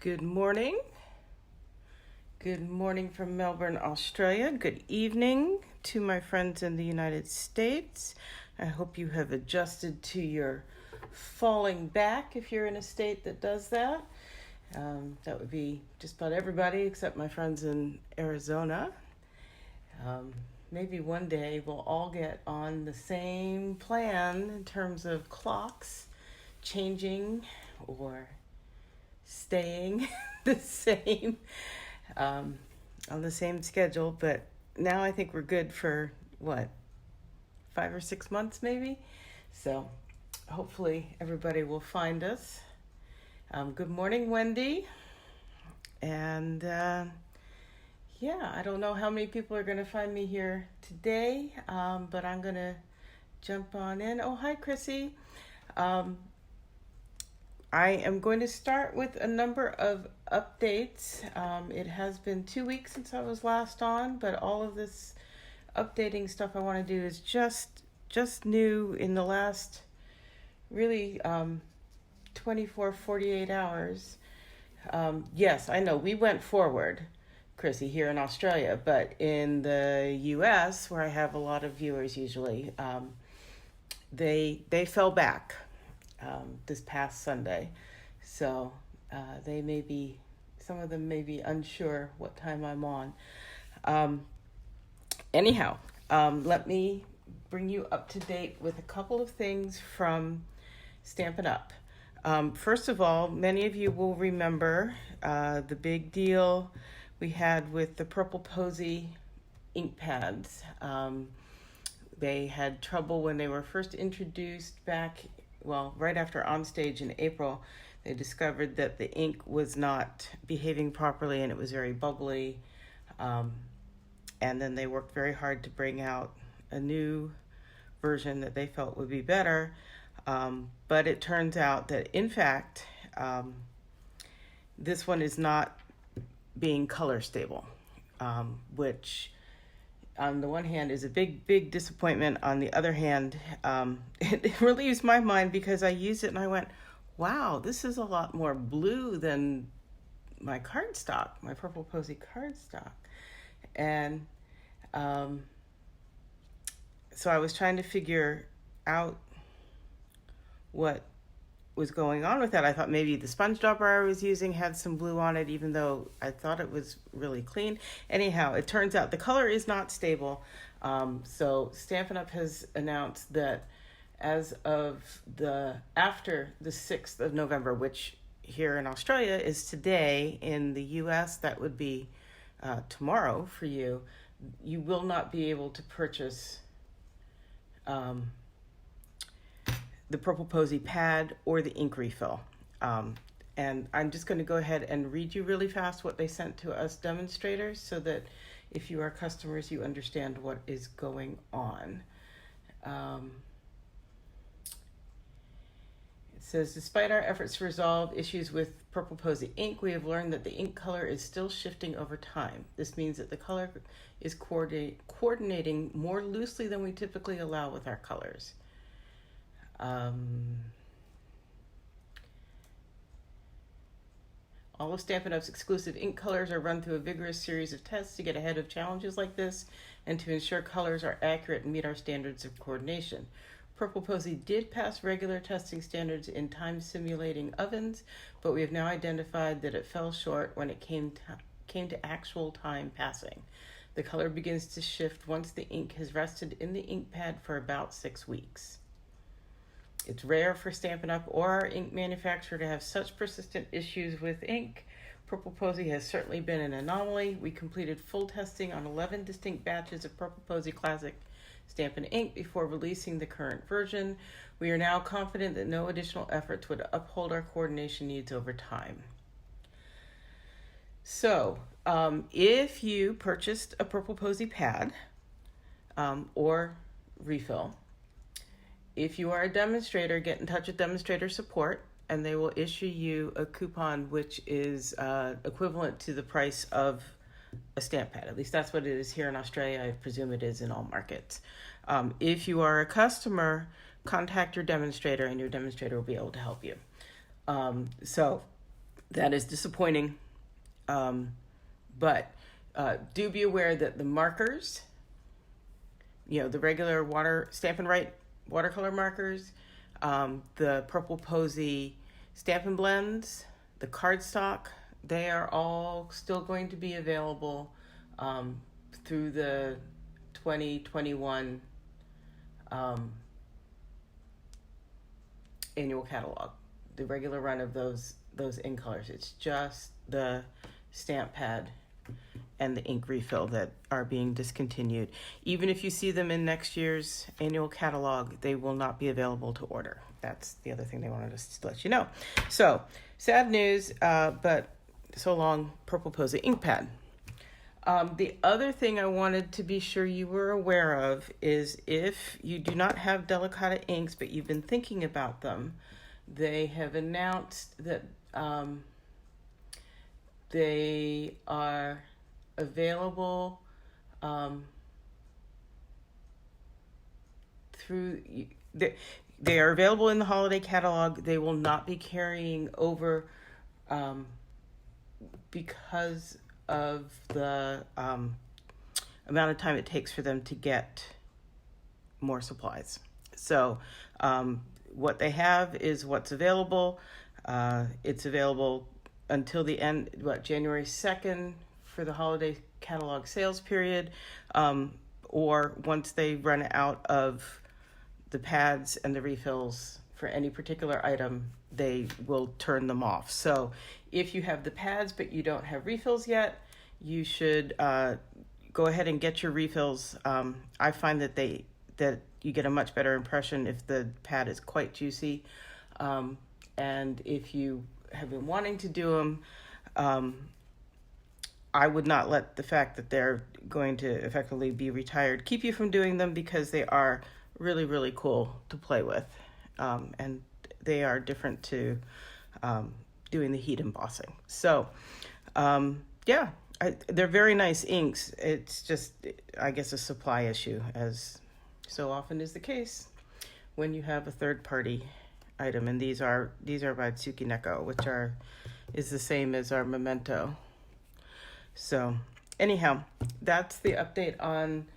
Good morning. Good morning from Melbourne, Australia. Good evening to my friends in the United States. I hope you have adjusted to your falling back if you're in a state that does that. That would be just about everybody except my friends in Arizona. Maybe one day we'll all get on the same plan in terms of clocks changing or staying the same on the same schedule. But now I think we're good for 5 or 6 months maybe. So hopefully everybody will find us. Good morning, Wendy. And I don't know how many people are going to find me here today, but I'm going to jump on in. Oh, hi, Chrissy. I am going to start with a number of updates. It has been 2 weeks since I was last on, but all of this updating stuff I want to do is just new in the last really 24, 48 hours. Yes, I know we went forward, Chrissy, here in Australia, but in the US, where I have a lot of viewers usually, they fell back this past Sunday. So some of them may be unsure what time I'm on. Anyhow, let me bring you up to date with a couple of things from Stampin' Up. First of all, many of you will remember the big deal we had with the Purple Posy ink pads. They had trouble when they were first introduced back, right after Onstage in April. They discovered that the ink was not behaving properly and it was very bubbly. And then they worked very hard to bring out a new version that they felt would be better. But it turns out that, in fact, this one is not being color stable, which on the one hand is a big disappointment. On the other hand, it relieves my mind because I used it and I went, wow, this is a lot more blue than my cardstock, my Purple Posy cardstock. And so I was trying to figure out what was going on with that. I thought maybe the sponge dropper I was using had some blue on it, even though I thought it was really clean. Anyhow, it turns out the color is not stable. So Stampin' Up! Has announced that as of after the 6th of November, which here in Australia is today, in the US that would be tomorrow for you, you will not be able to purchase the Purple Posy pad or the ink refill. And I'm just going to go ahead and read you really fast what they sent to us demonstrators so that if you are customers, you understand what is going on. It says, despite our efforts to resolve issues with Purple Posy ink, we have learned that the ink color is still shifting over time. This means that the color is coordinating more loosely than we typically allow with our colors. All of Stampin' Up's exclusive ink colors are run through a vigorous series of tests to get ahead of challenges like this and to ensure colors are accurate and meet our standards of coordination. Purple Posy did pass regular testing standards in time simulating ovens, but we have now identified that it fell short when it came to actual time passing. The color begins to shift once the ink has rested in the ink pad for about 6 weeks. It's rare for Stampin' Up! Or our ink manufacturer to have such persistent issues with ink. Purple Posy has certainly been an anomaly. We completed full testing on 11 distinct batches of Purple Posy Classic Stampin' ink before releasing the current version. We are now confident that no additional efforts would uphold our coordination needs over time. So, if you purchased a Purple Posy pad or refill, if you are a demonstrator, get in touch with demonstrator support and they will issue you a coupon which is equivalent to the price of a stamp pad. At least that's what it is here in Australia. I presume it is in all markets. If you are a customer, contact your demonstrator and your demonstrator will be able to help you. So That is disappointing. But do be aware that the markers, the regular Stampin' Right watercolor markers, the Purple Posy Stampin' Blends, the cardstock, they are all still going to be available through the 2021 annual catalog. The regular run of those ink colors. It's just the stamp pad and the ink refill that are being discontinued. Even if you see them in next year's annual catalog, they will not be available to order. That's the other thing they wanted us to let you know. So, sad news, but so long, Purple Posy ink pad. The other thing I wanted to be sure you were aware of is if you do not have Delicata inks, but you've been thinking about them, they have announced that they are available they are available in the holiday catalog. They will not be carrying over because of the amount of time it takes for them to get more supplies. So what they have is what's available. It's available until the end, January 2nd for the holiday catalog sales period, or once they run out of the pads and the refills for any particular item, they will turn them off. So if you have the pads but you don't have refills yet, you should go ahead and get your refills. I find that you get a much better impression if the pad is quite juicy. And if you have been wanting to do them, I would not let the fact that they're going to effectively be retired keep you from doing them, because they are really, really cool to play with. And they are different to doing the heat embossing. So, they're very nice inks. It's just, I guess, a supply issue, as so often is the case when you have a third-party item. And these are by Tsukineko, which is the same as our Memento. So anyhow, that's the update on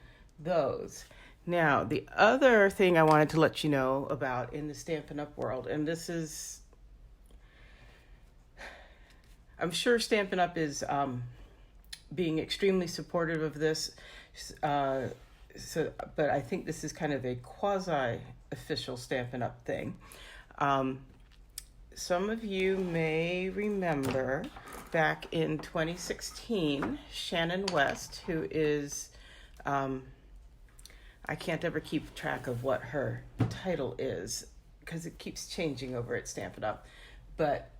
those. Now, the other thing I wanted to let you know about in the Stampin' Up! World, and this is, I'm sure Stampin' Up! Is being extremely supportive of this, but I think this is kind of a quasi-official Stampin' Up! Thing. Some of you may remember back in 2016, Shannon West, who is, I can't ever keep track of what her title is because it keeps changing over at Stampin' Up! But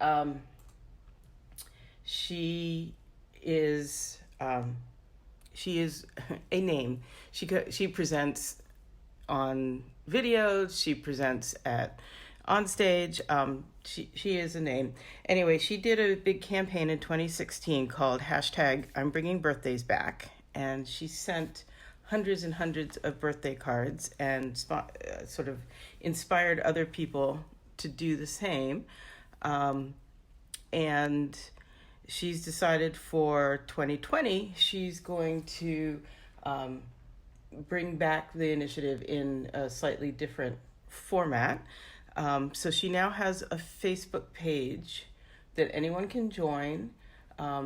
she is a name. She presents on videos. She presents on stage. She is a name. Anyway, she did a big campaign in 2016 called #I'm Bringing Birthdays Back, and she sent hundreds and hundreds of birthday cards and sort of inspired other people to do the same. And she's decided for 2020 she's going to bring back the initiative in a slightly different format. So she now has a Facebook page that anyone can join.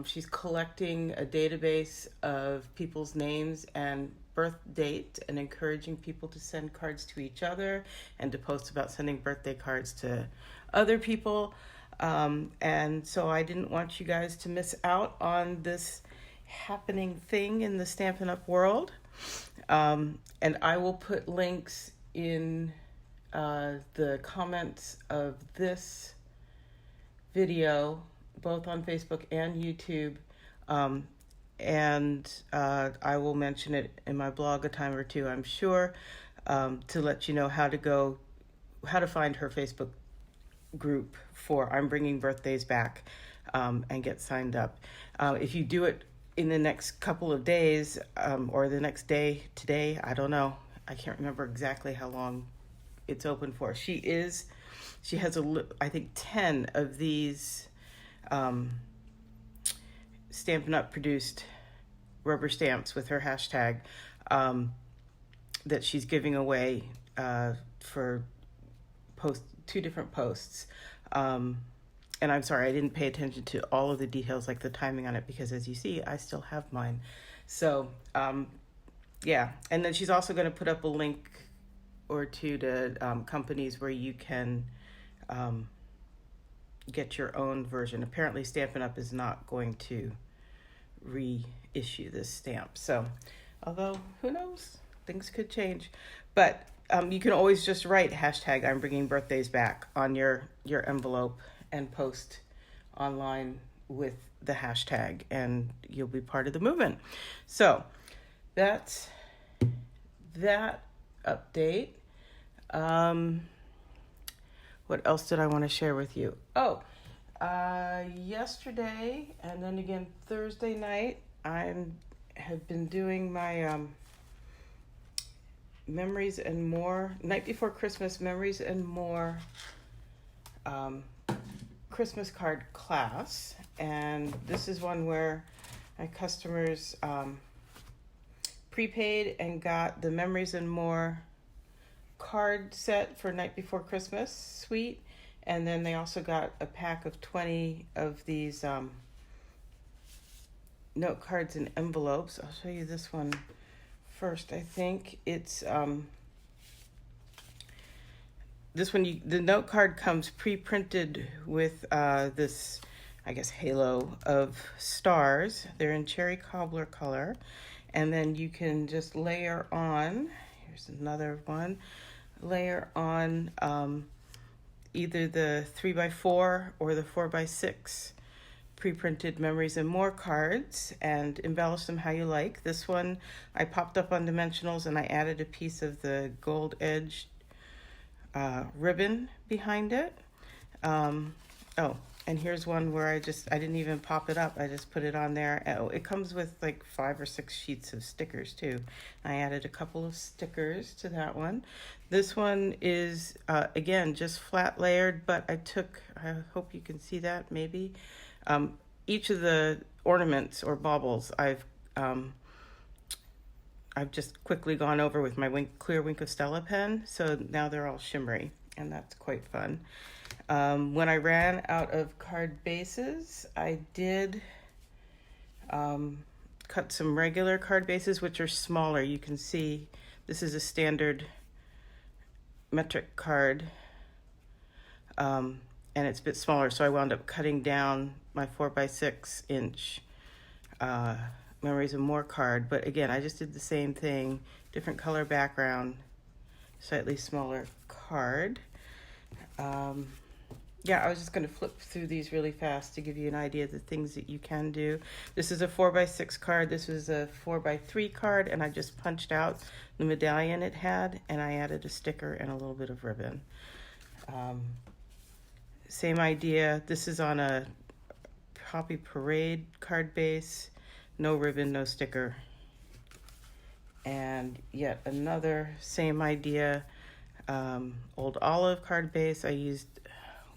She's collecting a database of people's names and birth date and encouraging people to send cards to each other and to post about sending birthday cards to other people. And so I didn't want you guys to miss out on this happening thing in the Stampin' Up! World. And I will put links in the comments of this video, both on Facebook and YouTube. And I will mention it in my blog a time or two, I'm sure, to let you know how to find her Facebook group for I'm Bringing Birthdays Back, and get signed up. If you do it in the next couple of days, or the next day, today, I don't know. I can't remember exactly how long it's open for. She has I think 10 of these Stampin' Up! Produced rubber stamps with her hashtag that she's giving away for two different posts. And I'm sorry, I didn't pay attention to all of the details, like the timing on it, because as you see, I still have mine. So, yeah. And then she's also going to put up a link or two to companies where you can get your own version. Apparently, Stampin' Up! Is not going to reissue this stamp. So, although, who knows? Things could change. But you can always just write hashtag I'm bringing birthdays back on your envelope and post online with the hashtag, and you'll be part of the movement. So that's that update. What else did I want to share with you? Yesterday and then again Thursday night, I have been doing my Memories and More, Night Before Christmas Memories and More Christmas card class. And this is one where my customers prepaid and got the Memories and More card set for Night Before Christmas suite. And then they also got a pack of 20 of these note cards and envelopes. I'll show you this one first. I think it's this one. The note card comes pre-printed with this, I guess, halo of stars. They're in cherry cobbler color, and then you can just layer on. Here's another one. Layer on either the 3x4 or the 4x6 pre-printed Memories and More cards and embellish them how you like. This one I popped up on dimensionals and I added a piece of the gold edged ribbon behind it. And here's one where I didn't even pop it up. I just put it on there. Oh, it comes with like 5 or 6 sheets of stickers too. I added a couple of stickers to that one. This one is, again, just flat layered, but I hope you can see that maybe. Each of the ornaments or baubles I've just quickly gone over with my clear Wink of Stella pen. So now they're all shimmery, and that's quite fun. When I ran out of card bases, I did cut some regular card bases, which are smaller. You can see this is a standard metric card, and it's a bit smaller, so I wound up cutting down my 4x6 inch Memories and More card. But again, I just did the same thing, different color background, slightly smaller card. Yeah, I was just going to flip through these really fast to give you an idea of the things that you can do. This is a 4x6 card. This was a 4x3 card, and I just punched out the medallion it had, and I added a sticker and a little bit of ribbon. Same idea. This is on a Poppy Parade card base. No ribbon, no sticker. And yet another same idea. Old Olive card base. I used,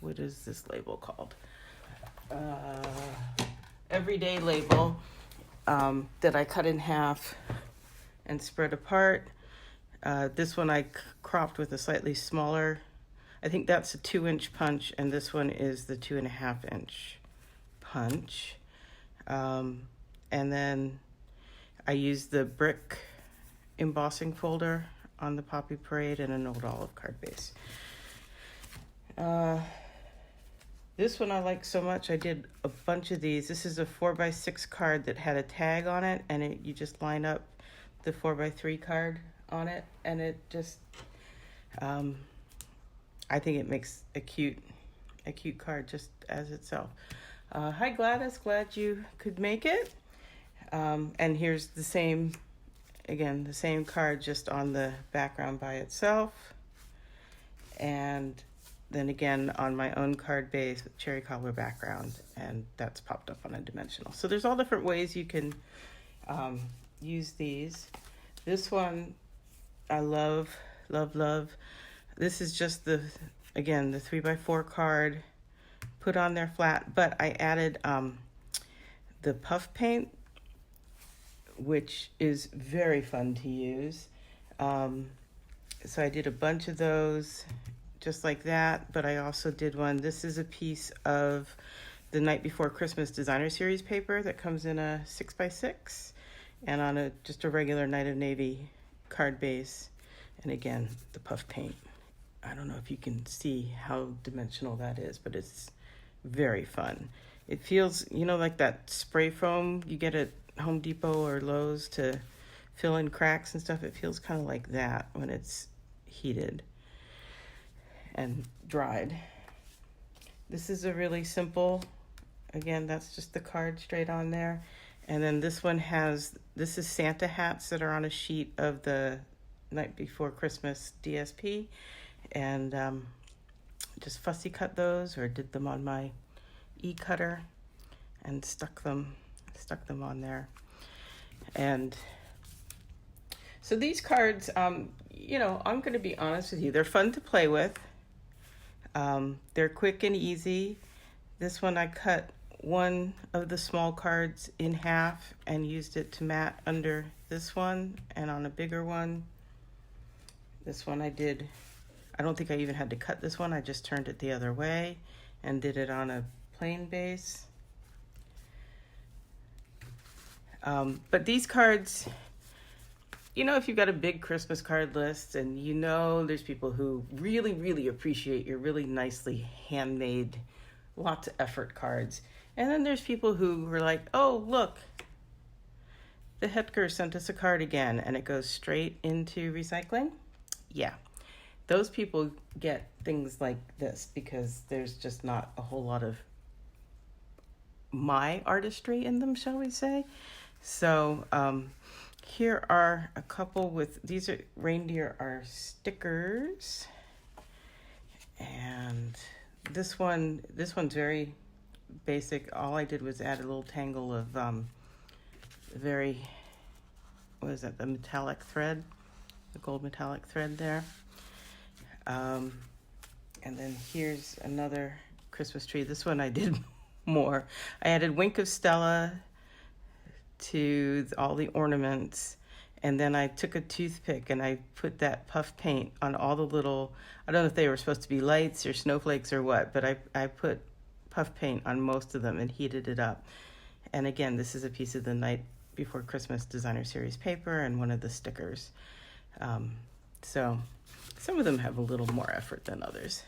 what is this label called? Everyday label that I cut in half and spread apart. This one I cropped with a slightly smaller, I think that's a 2-inch punch, and this one is the 2.5-inch punch. And then I used the brick embossing folder on the Poppy Parade and an Old Olive card base. This one I like so much, I did a bunch of these. This is a 4x6 card that had a tag on it, and you just line up the 4x3 card on it, and it just, I think it makes a cute card just as itself. Hi Gladys, glad you could make it. And here's the same card just on the background by itself. And then again on my own card base with cherry cobbler background, and that's popped up on a dimensional. So there's all different ways you can use these. This one I love. This is just the 3x4 card put on there flat, but I added the puff paint, which is very fun to use. So I did a bunch of those just like that, but I also did one. This is a piece of the Night Before Christmas Designer Series paper that comes in a 6x6 and on just a regular Night of Navy card base. And again, the puff paint. I don't know if you can see how dimensional that is, but it's very fun. It feels, like that spray foam you get at Home Depot or Lowe's to fill in cracks and stuff. It feels kind of like that when it's heated and dried. This is a really simple, again, that's just the card straight on there. And then this is Santa hats that are on a sheet of the Night Before Christmas DSP. And just fussy cut those, or did them on my e-cutter and stuck them on there. And so these cards, I'm going to be honest with you, they're fun to play with. They're quick and easy. This one I cut one of the small cards in half and used it to mat under this one, and on a bigger one, this one I don't think I even had to cut this one. I just turned it the other way and did it on a plain base. But these cards, if you've got a big Christmas card list and there's people who really, really appreciate your really nicely handmade, lots of effort cards. And then there's people who were like, oh, look, the Hetker sent us a card again, and it goes straight into recycling. Yeah, those people get things like this because there's just not a whole lot of my artistry in them, shall we say. So here are a couple these are reindeer are stickers, and this one's very basic. All I did was add a little tangle of the metallic thread, the gold metallic thread there. And then here's another Christmas tree. This one I did more. I added Wink of Stella to all the ornaments, and then I took a toothpick and I put that puff paint on all the little, I don't know if they were supposed to be lights or snowflakes or what, but I put puff paint on most of them and heated it up. And again, this is a piece of the Night Before Christmas Designer Series paper and one of the stickers. So some of them have a little more effort than others.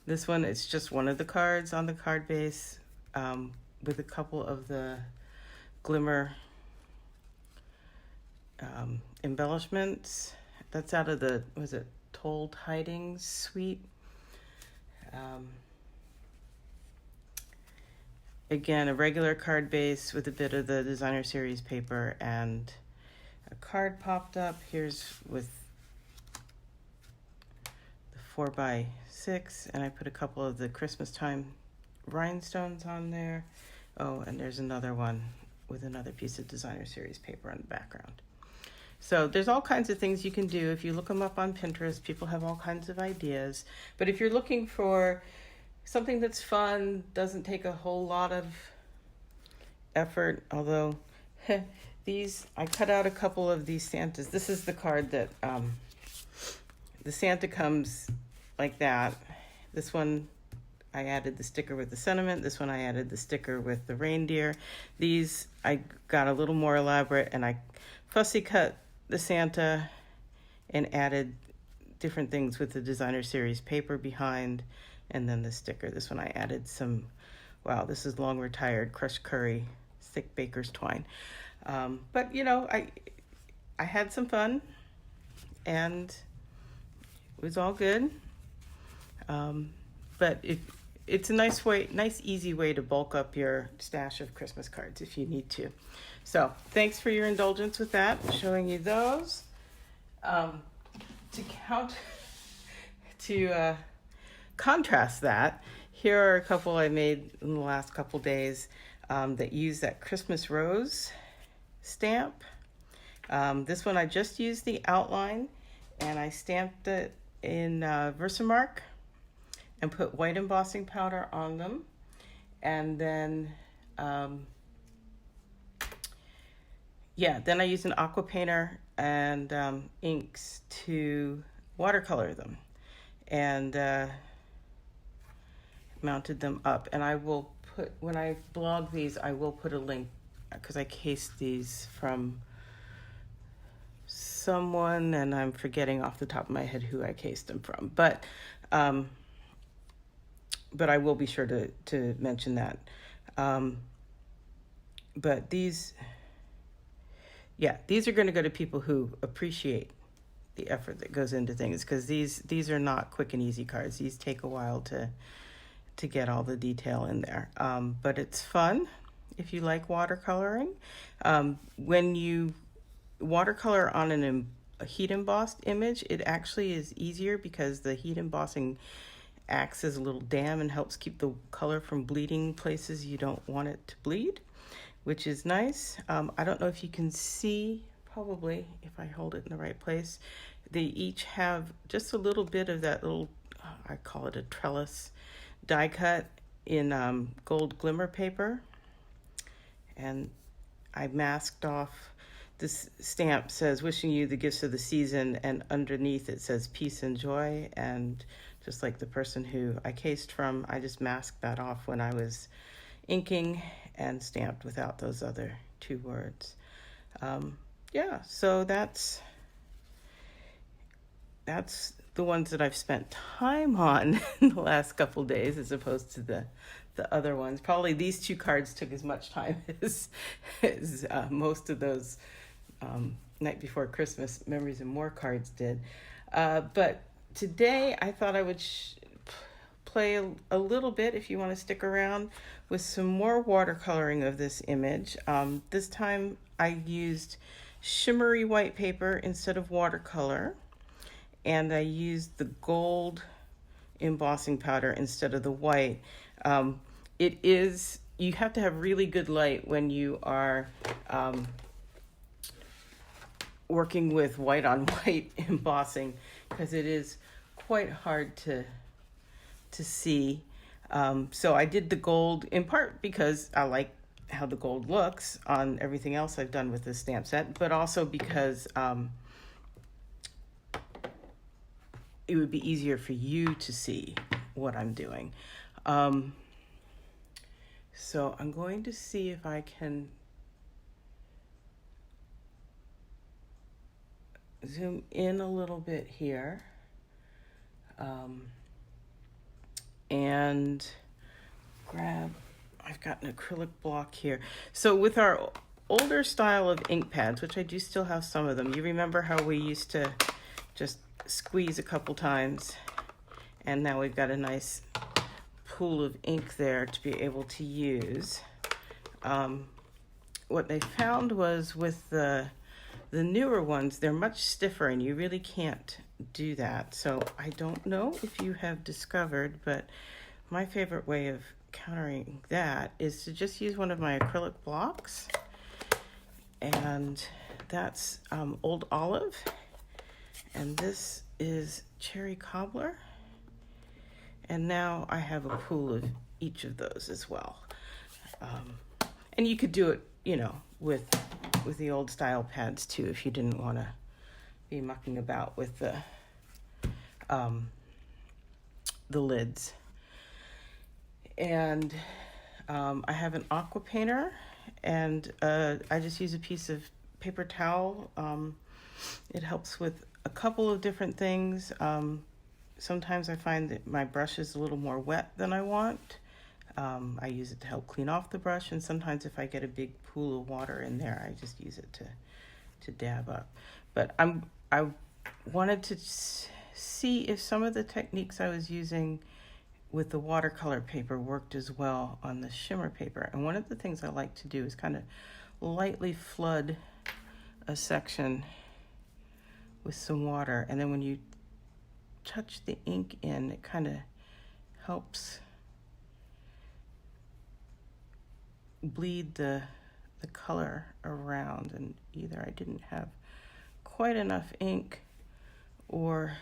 This one, it's just one of the cards on the card base with a couple of the glimmer embellishments. That's out of the, Told Tidings suite. Again, a regular card base with a bit of the Designer Series paper, and a card popped up. Here's with the 4x6, and I put a couple of the Christmas time rhinestones on there. Oh, and there's another one with another piece of Designer Series paper on the background. So there's all kinds of things you can do. If you look them up on Pinterest, people have all kinds of ideas. But if you're looking for something that's fun, doesn't take a whole lot of effort, although I cut out a couple of these Santas. This is the card that the Santa comes like that. This one I added the sticker with the sentiment. This one I added the sticker with the reindeer. These I got a little more elaborate, and I fussy cut the Santa and added different things with the Designer Series paper behind, and then the sticker. This one I added some, wow, this is long retired crushed curry, thick baker's twine. But I had some fun, and it was all good. But it's a nice easy way to bulk up your stash of Christmas cards if you need to. So thanks for your indulgence with that, showing you those. To contrast that, here are a couple I made in the last couple days that use that Christmas rose stamp. This one I just used the outline, and I stamped it in Versamark. and put white embossing powder on them. And then, then I use an aqua painter and inks to watercolor them. And mounted them up. And I will put, when I blog these, I will put a link, because I cased these from someone, and I'm forgetting off the top of my head who I cased them from. But I will be sure to mention that. But these are going to go to people who appreciate the effort that goes into things, because these are not quick and easy cards. These take a while to get all the detail in there. But it's fun if you like watercoloring. When you watercolor on a heat embossed image, it actually is easier because the heat embossing acts as a little dam and helps keep the color from bleeding places you don't want it to bleed, which is nice. I don't know if you can see, probably if I hold it in the right place, they each have just a little bit of that little, I call it a trellis die cut in gold glimmer paper. And I masked off, this stamp says, wishing you the gifts of the season, and underneath it says peace and joy. And just like the person who I cased from, I just masked that off when I was inking and stamped without those other two words. So that's the ones that I've spent time on in the last couple days, as opposed to the other ones. Probably these two cards took as much time as most of those Night Before Christmas Memories and More cards did. But today I thought I would play a little bit, if you want to stick around, with some more watercoloring of this image. This time I used shimmery white paper instead of watercolor, and I used the gold embossing powder instead of the white. You have to have really good light when you are working with white on white embossing, because it is quite hard to see. So I did the gold in part because I like how the gold looks on everything else I've done with this stamp set, but also because it would be easier for you to see what I'm doing. So I'm going to see if I can zoom in a little bit here. And I've got an acrylic block here. So with our older style of ink pads, which I do still have some of them, you remember how we used to just squeeze a couple times, and now we've got a nice pool of ink there to be able to use. What they found was with the newer ones, they're much stiffer, and you really can't do that. So I don't know if you have discovered, but my favorite way of countering that is to just use one of my acrylic blocks, and that's Old Olive, and this is Cherry Cobbler, and now I have a pool of each of those as well. And you could do it, with the old style pads too, if you didn't want to be mucking about with the lids. And I have an aqua painter, and I just use a piece of paper towel. It helps with a couple of different things. Sometimes I find that my brush is a little more wet than I want. I use it to help clean off the brush, and sometimes if I get a big pool of water in there, I just use it to dab up. But I wanted to see if some of the techniques I was using with the watercolor paper worked as well on the shimmer paper. And one of the things I like to do is kind of lightly flood a section with some water, and then when you touch the ink in, it kind of helps bleed the color around. And either I didn't have quite enough ink, or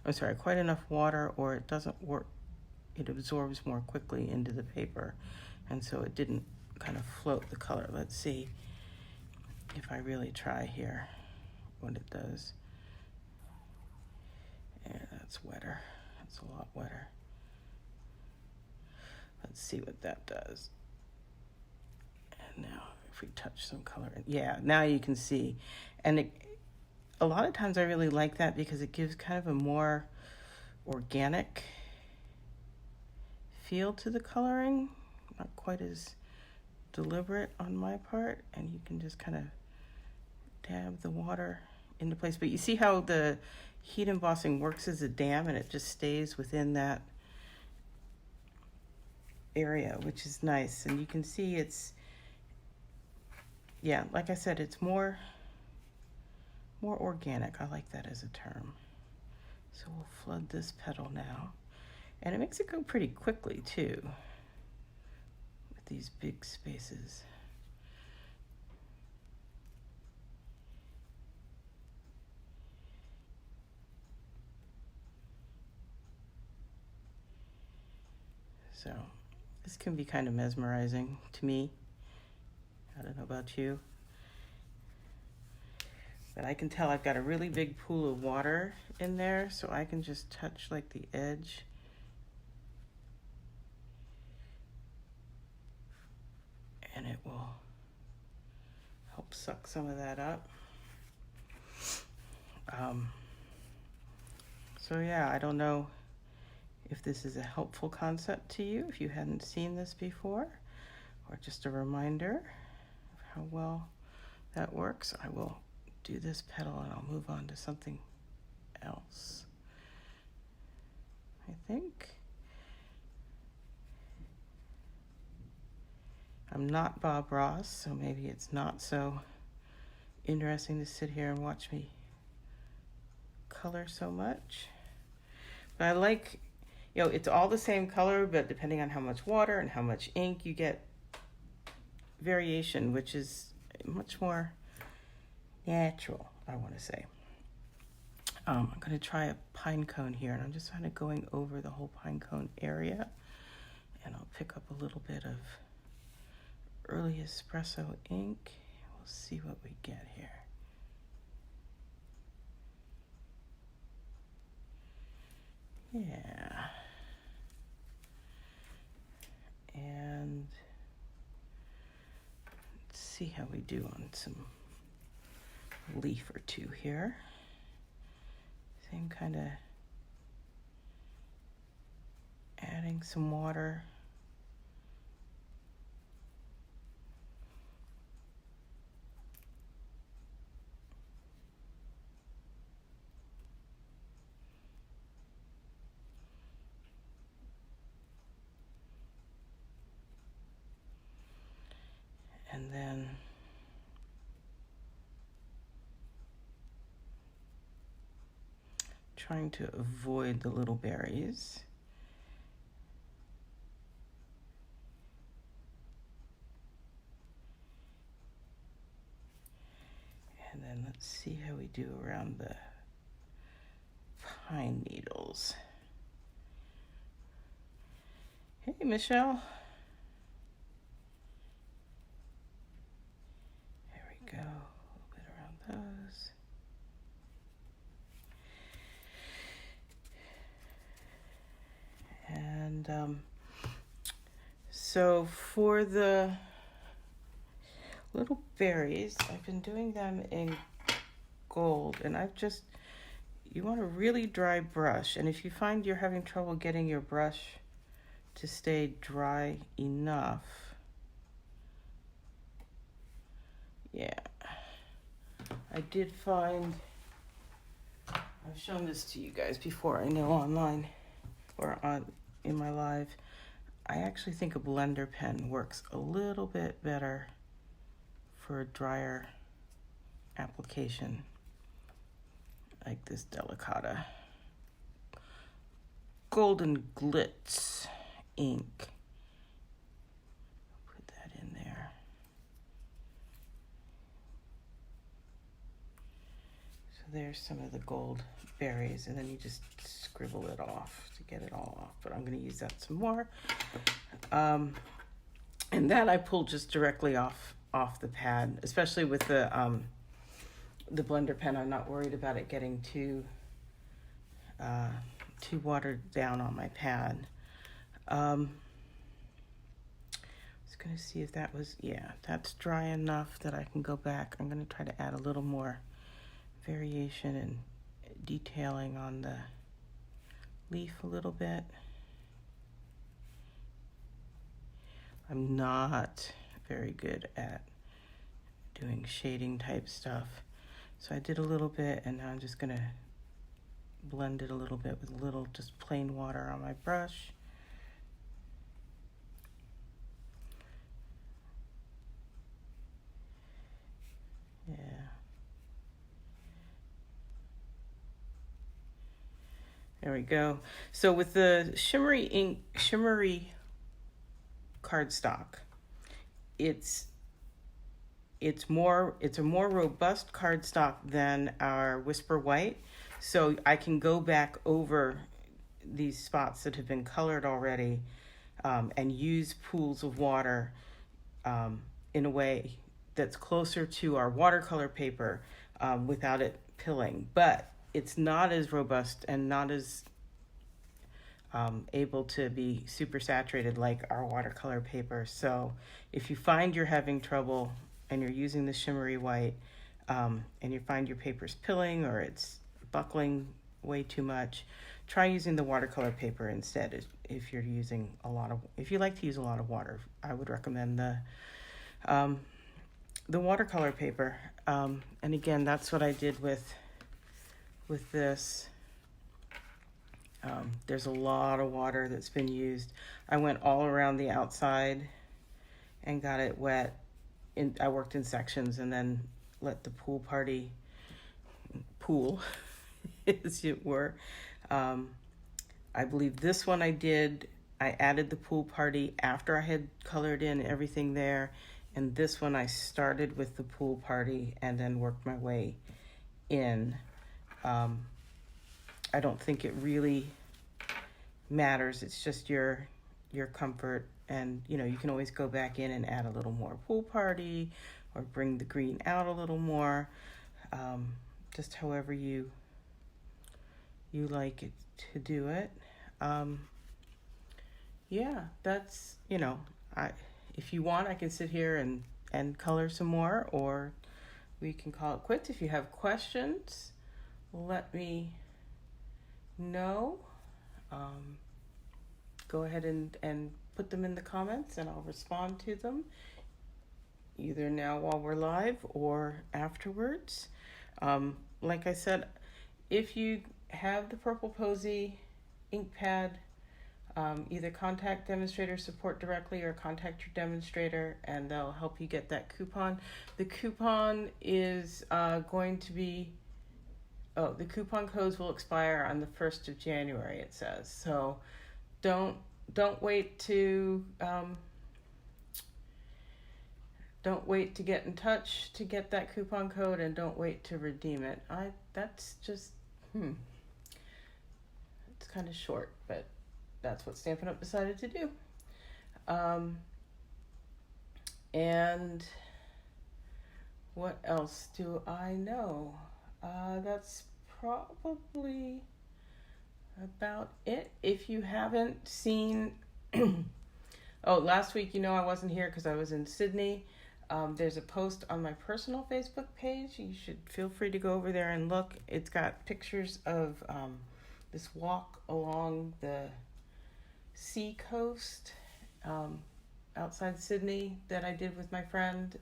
I'm sorry, quite enough water, or it doesn't work. It absorbs more quickly into the paper, and so it didn't kind of float the color. Let's see if I really try here what it does. Yeah, that's wetter. That's a lot wetter. Let's see what that does. And now if we touch some color, yeah, now you can see. And a lot of times I really like that because it gives kind of a more organic feel to the coloring, not quite as deliberate on my part, and you can just kind of dab the water into place. But you see how the heat embossing works as a dam, and it just stays within that area, which is nice. And you can see it's, yeah, like I said, it's more organic. I like that as a term. So we'll flood this petal now. And it makes it go pretty quickly too, with these big spaces. So this can be kind of mesmerizing to me. I don't know about you, but I can tell I've got a really big pool of water in there, so I can just touch like the edge. And it will help suck some of that up. So yeah, I don't know if this is a helpful concept to you, if you hadn't seen this before, or just a reminder of how well that works. I will do this petal and I'll move on to something else, I think. I'm not Bob Ross, so maybe it's not so interesting to sit here and watch me color so much. But I like, you know, it's all the same color, but depending on how much water and how much ink, you get variation, which is much more natural, I want to say. I'm going to try a pine cone here, and I'm just kind of going over the whole pine cone area, and I'll pick up a little bit of early espresso ink. We'll see what we get here. Yeah. And let's see how we do on some leaf or two here. Same kind of adding some water. And then trying to avoid the little berries. And then let's see how we do around the pine needles. Hey, Michelle. There we go. A little bit around those. And so for the little berries, I've been doing them in gold, and you want a really dry brush, and if you find you're having trouble getting your brush to stay dry enough, yeah, I did find, I've shown this to you guys before, I know, online or in my live. I actually think a blender pen works a little bit better for a drier application, like this Delicata Golden Glitz ink. Put that in there. So there's some of the gold berries, and then you just scribble it off to get it all off, but I'm going to use that some more. And that I pulled just directly off the pad, especially with the blender pen. I'm not worried about it getting too watered down on my pad. I was going to see if that was, yeah, that's dry enough that I can go back. I'm going to try to add a little more variation and detailing on the leaf a little bit. I'm not very good at doing shading type stuff. So I did a little bit, and now I'm just gonna blend it a little bit with a little just plain water on my brush. Yeah. There we go. So with the shimmery cardstock, it's a more robust cardstock than our Whisper White. So I can go back over these spots that have been colored already and use pools of water in a way that's closer to our watercolor paper without it pilling. But it's not as robust and not as able to be super saturated like our watercolor paper. So if you find you're having trouble and you're using the shimmery white and you find your paper's pilling or it's buckling way too much, try using the watercolor paper instead. If you're using if you like to use a lot of water, I would recommend the watercolor paper. And again, that's what I did with this. There's a lot of water that's been used. I went all around the outside and got it wet. I worked in sections and then let the pool, as it were. I believe this one I added the pool party after I had colored in everything there. And this one I started with the pool party and then worked my way in. I don't think it really matters. It's just your comfort, and you can always go back in and add a little more pool party or bring the green out a little more, just however you like it to do it. Yeah, that's, if you want, I can sit here and color some more, or we can call it quits. If you have questions, let me know. Go ahead and put them in the comments and I'll respond to them either now while we're live or afterwards. Like I said, if you have the Purple Posy ink pad, either contact demonstrator support directly or contact your demonstrator and they'll help you get that coupon. The coupon is going to be, the coupon codes will expire on the 1st of January, it says. So don't wait to get in touch to get that coupon code, and don't wait to redeem it. That's just it's kind of short, but that's what Stampin' Up! Decided to do. And what else do I know? That's probably about it. If you haven't seen, last week, I wasn't here because I was in Sydney. There's a post on my personal Facebook page. You should feel free to go over there and look. It's got pictures of this walk along the sea coast outside Sydney that I did with my friend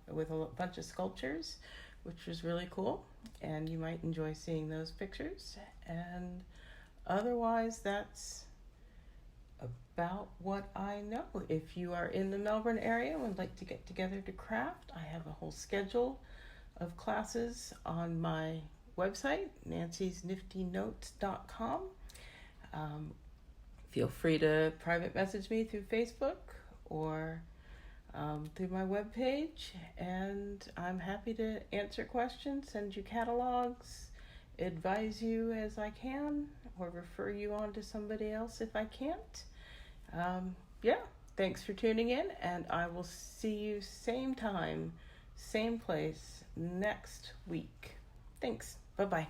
with a bunch of sculptures, which was really cool. And you might enjoy seeing those pictures. And otherwise, that's about what I know. If you are in the Melbourne area and would like to get together to craft, I have a whole schedule of classes on my website, nancysniftynotes.com. Feel free to private message me through Facebook or through my webpage, and I'm happy to answer questions, send you catalogs, advise you as I can or refer you on to somebody else if I can't. Yeah, thanks for tuning in, and I will see you same time, same place next week. Thanks. Bye-bye.